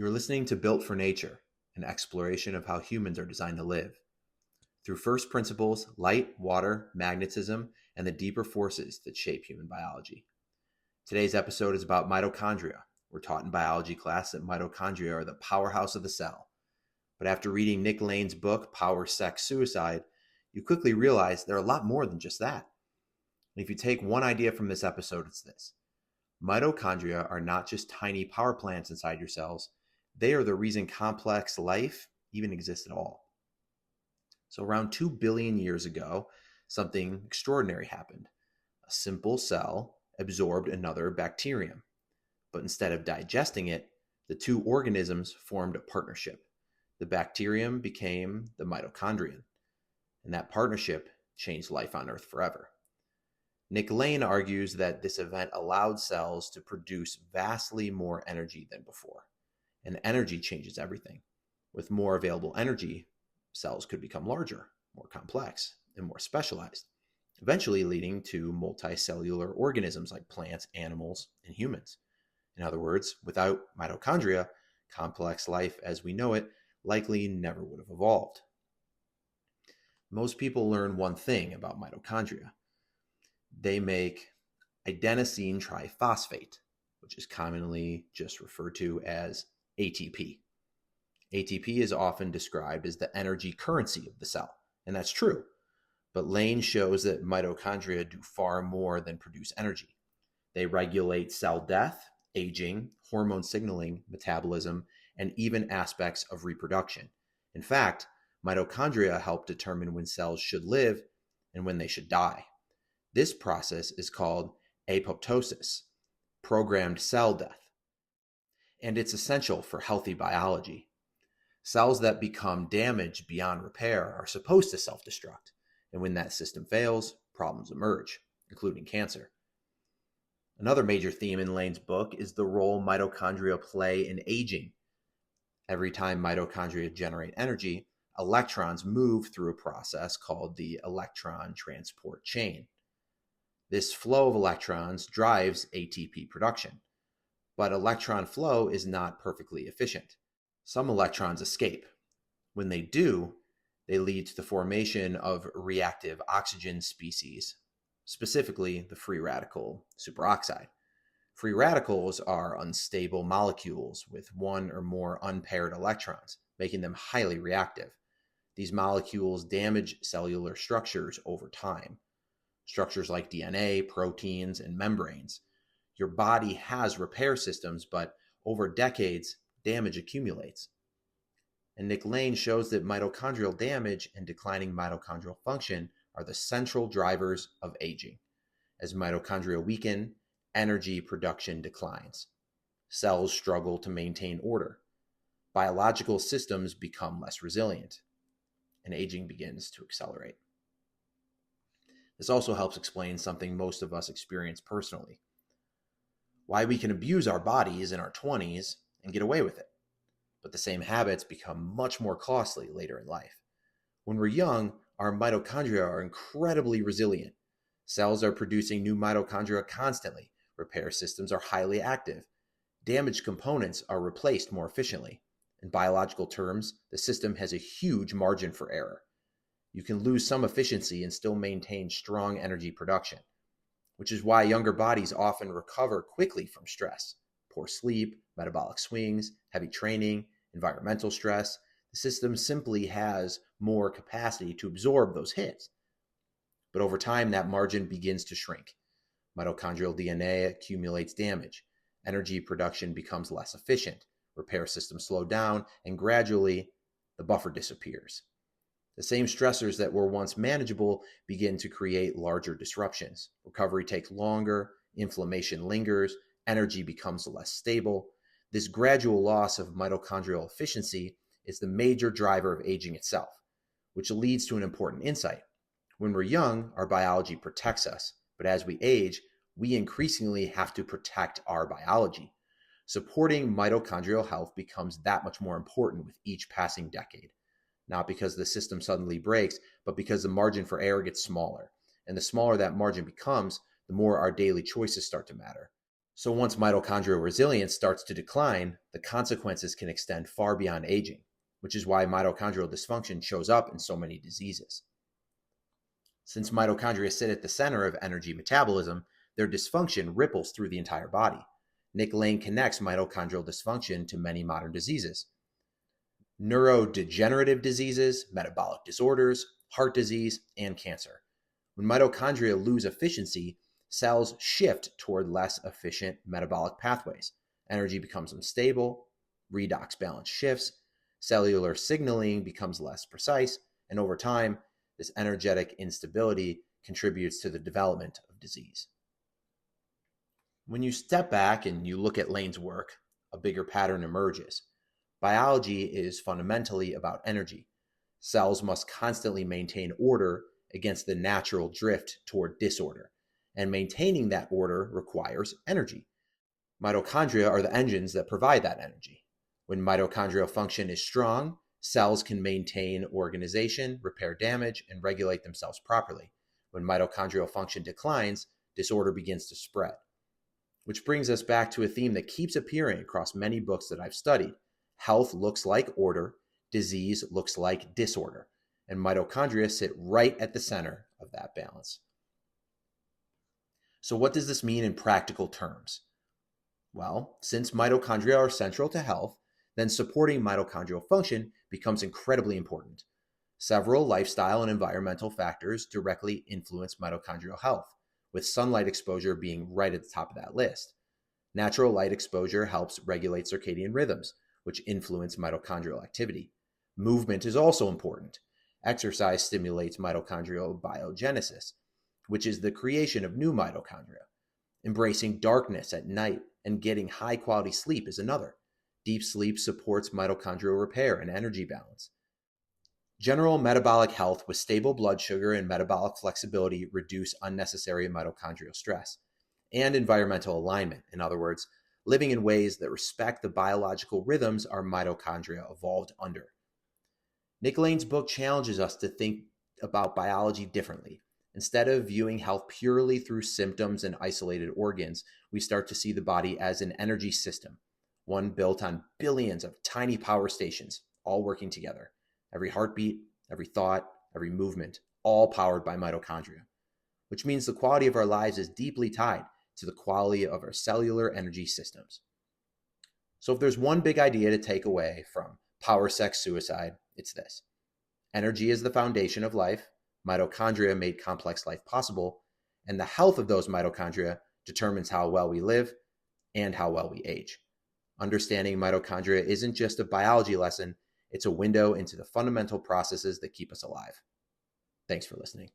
You are listening to Built for Nature, an exploration of how humans are designed to live. Through first principles, light, water, magnetism, and the deeper forces that shape human biology. Today's episode is about mitochondria. We're taught in biology class that mitochondria are the powerhouse of the cell. But after reading Nick Lane's book, Power, Sex, Suicide, you quickly realize they're a lot more than just that. And if you take one idea from this episode, it's this. Mitochondria are not just tiny power plants inside your cells. They are the reason complex life even exists at all. So around 2 billion years ago, something extraordinary happened. A simple cell absorbed another bacterium. But instead of digesting it, the two organisms formed a partnership. The bacterium became the mitochondrion. And that partnership changed life on Earth forever. Nick Lane argues that this event allowed cells to produce vastly more energy than before. And energy changes everything. With more available energy, cells could become larger, more complex, and more specialized, eventually leading to multicellular organisms like plants, animals, and humans. In other words, without mitochondria, complex life as we know it likely never would have evolved. Most people learn one thing about mitochondria. They make adenosine triphosphate, which is commonly just referred to as ATP. ATP is often described as the energy currency of the cell, and that's true. But Lane shows that mitochondria do far more than produce energy. They regulate cell death, aging, hormone signaling, metabolism, and even aspects of reproduction. In fact, mitochondria help determine when cells should live and when they should die. This process is called apoptosis, programmed cell death, and it's essential for healthy biology. Cells that become damaged beyond repair are supposed to self-destruct, and when that system fails, problems emerge, including cancer. Another major theme in Lane's book is the role mitochondria play in aging. Every time mitochondria generate energy, electrons move through a process called the electron transport chain. This flow of electrons drives ATP production, but electron flow is not perfectly efficient. Some electrons escape. When they do, they lead to the formation of reactive oxygen species, specifically the free radical superoxide. Free radicals are unstable molecules with one or more unpaired electrons, making them highly reactive. These molecules damage cellular structures over time. Structures like DNA, proteins, and membranes. Your body has repair systems, but over decades, damage accumulates. And Nick Lane shows that mitochondrial damage and declining mitochondrial function are the central drivers of aging. As mitochondria weaken, energy production declines. Cells struggle to maintain order. Biological systems become less resilient, and aging begins to accelerate. This also helps explain something most of us experience personally. Why we can abuse our bodies in our 20s and get away with it. But the same habits become much more costly later in life. When we're young, our mitochondria are incredibly resilient. Cells are producing new mitochondria constantly. Repair systems are highly active. Damaged components are replaced more efficiently. In biological terms, the system has a huge margin for error. You can lose some efficiency and still maintain strong energy production, which is why younger bodies often recover quickly from stress. Poor sleep, metabolic swings, heavy training, environmental stress. The system simply has more capacity to absorb those hits. But over time, that margin begins to shrink. Mitochondrial DNA accumulates damage. Energy production becomes less efficient. Repair systems slow down, and gradually, the buffer disappears. The same stressors that were once manageable begin to create larger disruptions. Recovery takes longer, inflammation lingers, energy becomes less stable. This gradual loss of mitochondrial efficiency is the major driver of aging itself, which leads to an important insight. When we're young, our biology protects us, but as we age, we increasingly have to protect our biology. Supporting mitochondrial health becomes that much more important with each passing decade. Not because the system suddenly breaks, but because the margin for error gets smaller. And the smaller that margin becomes, the more our daily choices start to matter. So once mitochondrial resilience starts to decline, the consequences can extend far beyond aging, which is why mitochondrial dysfunction shows up in so many diseases. Since mitochondria sit at the center of energy metabolism, their dysfunction ripples through the entire body. Nick Lane connects mitochondrial dysfunction to many modern diseases: neurodegenerative diseases, metabolic disorders, heart disease, and cancer. When mitochondria lose efficiency, cells shift toward less efficient metabolic pathways. Energy becomes unstable, redox balance shifts, cellular signaling becomes less precise, and over time, this energetic instability contributes to the development of disease. When you step back and you look at Lane's work, a bigger pattern emerges. Biology is fundamentally about energy. Cells must constantly maintain order against the natural drift toward disorder, and maintaining that order requires energy. Mitochondria are the engines that provide that energy. When mitochondrial function is strong, cells can maintain organization, repair damage, and regulate themselves properly. When mitochondrial function declines, disorder begins to spread. Which brings us back to a theme that keeps appearing across many books that I've studied. Health looks like order, disease looks like disorder, and mitochondria sit right at the center of that balance. So what does this mean in practical terms? Well, since mitochondria are central to health, then supporting mitochondrial function becomes incredibly important. Several lifestyle and environmental factors directly influence mitochondrial health, with sunlight exposure being right at the top of that list. Natural light exposure helps regulate circadian rhythms, which influence mitochondrial activity. Movement is also important. Exercise stimulates mitochondrial biogenesis, which is the creation of new mitochondria. Embracing darkness at night and getting high-quality sleep is another. Deep sleep supports mitochondrial repair and energy balance. General metabolic health with stable blood sugar and metabolic flexibility reduce unnecessary mitochondrial stress. And environmental alignment, in other words, living in ways that respect the biological rhythms our mitochondria evolved under. Nick Lane's book challenges us to think about biology differently. Instead of viewing health purely through symptoms and isolated organs, we start to see the body as an energy system, one built on billions of tiny power stations, all working together. Every heartbeat, every thought, every movement, all powered by mitochondria, which means the quality of our lives is deeply tied to the quality of our cellular energy systems. So if there's one big idea to take away from Power, Sex, Suicide, it's this: energy is the foundation of life, mitochondria made complex life possible, and the health of those mitochondria determines how well we live and how well we age. Understanding mitochondria isn't just a biology lesson, it's a window into the fundamental processes that keep us alive. Thanks for listening.